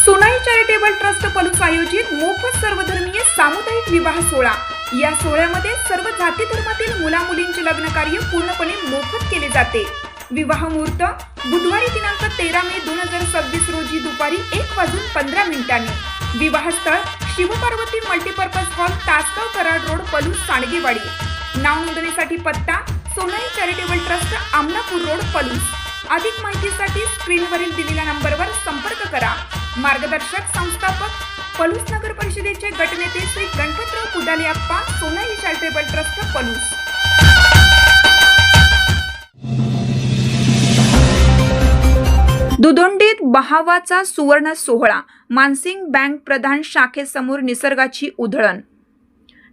Sonai charitable trust Palus आयोजित मोफत सर्वधर्मीय सामुदायिक विवाह सोहळा। या सोहळ्यामध्ये सर्व जाती धर्मातील मुला मुलींचे लग्न कार्य पूर्णपणे मोफत केले जाते। विवाह मुहूर्त बुधवारी दिनांक 13 मे 2026 रोजी दुपारी 1:15 विवाह स्थळ Shivparvati multipurpose hall, Tasgaon Karad road, Palus, Sandgewadi. नाव नोंदणीसाठी पत्ता Sonai charitable trust, Amlapur road, Palus. अधिक माहितीसाठी स्क्रीनवरील दिलेल्या नंबरवर संपर्क करा। मार्गदर्शक संस्थापक पलूस नगर परिषदेचे गटनेते श्री गणपतराव पुदाले अप्पा, सोनाई चॅरिटेबल ट्रस्ट, पलूस। दुधोंडीत बहावाचा सुवर्ण सोहळा, मानसिंग बँक प्रधान शाखेसमोर निसर्गाची उधळण।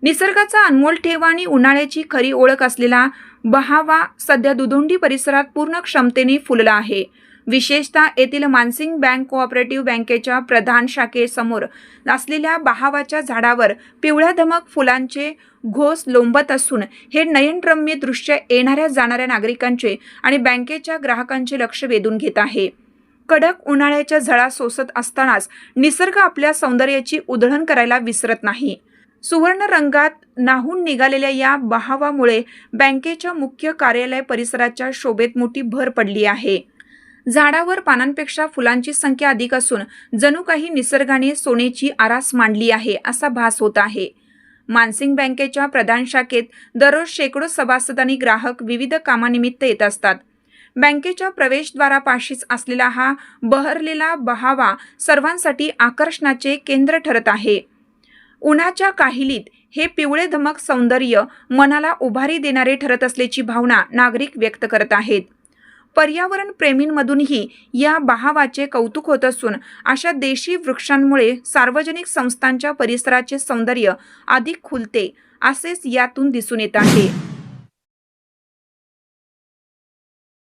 निसर्गाचा अनमोल ठेवा आणि उन्हाळ्याची खरी ओळख असलेला बहावा सध्या दुधोंडी परिसरात पूर्ण क्षमतेने फुलला आहे। विशेषतः येथील मानसिंग बँक कोऑपरेटिव्ह बँकेच्या प्रधान शाखेसमोर असलेल्या बहावाच्या झाडावर पिवळ्या धमक फुलांचे घोस लोंबत असून हे नयनरम्य दृश्य येणाऱ्या जाणाऱ्या नागरिकांचे आणि बँकेच्या ग्राहकांचे लक्ष वेधून घेत आहे। कडक उन्हाळ्याच्या झळा सोसत असतानाच निसर्ग आपल्या सौंदर्याची उधळण करायला विसरत नाही। सुवर्ण रंगात न्हाऊन निघालेल्या या बहावामुळे बँकेच्या मुख्य कार्यालय परिसराच्या शोभेत मोठी भर पडली आहे। झाडावर पानांपेक्षा फुलांची संख्या अधिक असून जणू काही निसर्गाने सोन्याची आरास मांडली आहे असा भास होत आहे। मानसिंग बँकेच्या प्रधान शाखेत दररोज शेकडो सभासद आणि ग्राहक विविध कामानिमित्त येत असतात। बँकेच्या प्रवेशद्वारापाशीच असलेला हा बहरलेला बहावा सर्वांसाठी आकर्षणाचे केंद्र ठरत आहे। उन्हाच्या काहिलीत हे पिवळे धमक सौंदर्य मनाला उभारी देणारे ठरत असल्याची भावना नागरिक व्यक्त करत आहेत। पर्यावरण प्रेमींमधूनही या बहावाचे कौतुक होत असून अशा देशी वृक्षांमुळे सार्वजनिक संस्थांच्या परिसराचे सौंदर्य अधिक खुलते असेच यातून दिसून येत आहे।